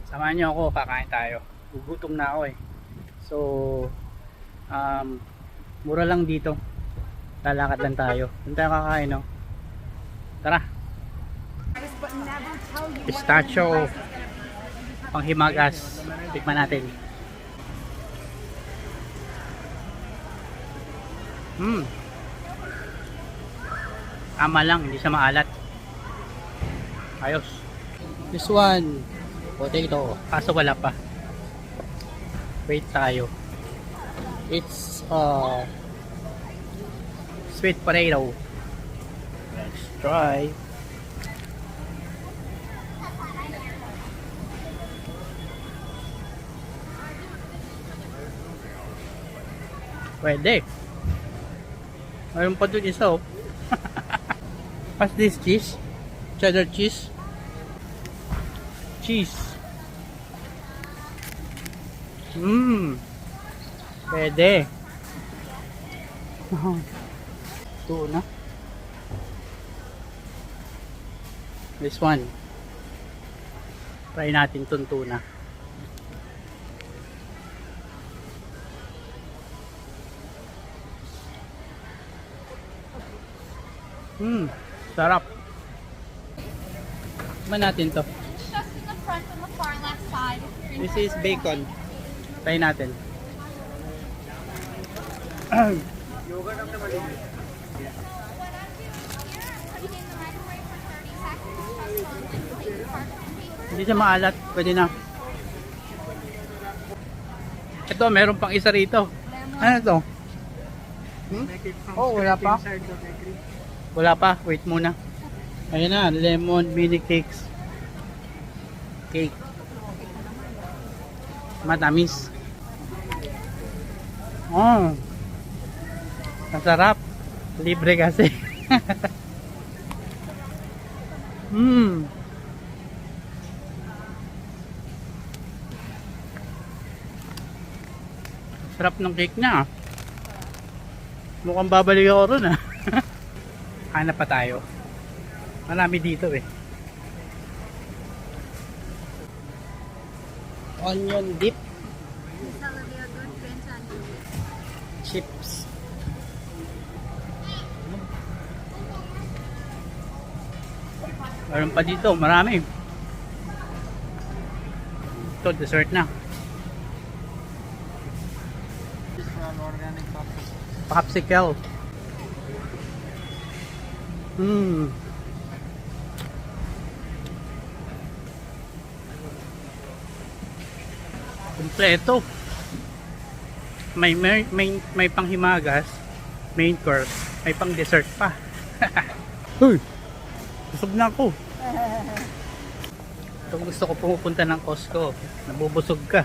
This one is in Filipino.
Samahan niyo ako, kakain tayo. Gugutom na ako eh. So, mura lang dito. Lalakad lang tayo. Doon tayo kakain, no? Tara. Pistachio. Panghimagas. Tikman natin. Tama lang, hindi siya maalat. Ayos. This one, potato. Kaso wala pa. Wait tayo. It's sweet potato. Let's try. Pwede. Mayroon pa dun isa oh. What's this cheese? Cheddar cheese? Cheese. Pwede. Tuna. This one. Try natin itong tuna. Sarap. Tikman natin to. Just in the front on the far left side. This is bacon. Try natin. Hindi siya maalat. Pwede na. Ito, meron pang isa rito. Ano ito? Oh, wala pa. Wala pa. Wait muna. Ayan na. Lemon mini cakes. Cake. Matamis. Oh. Masarap. Libre kasi. Sarap ng cake niya. Mukhang babalik ako ron ah. Hanap pa tayo. Marami dito eh. Onion dip. Chips. Meron pa dito, marami. Ito, dessert na. Popsicle. Kompleto. May panghimagas, main course, may pang dessert pa. Uy, busog na ako. Ito gusto ko pumupunta ng Costco. Nabubusog ka.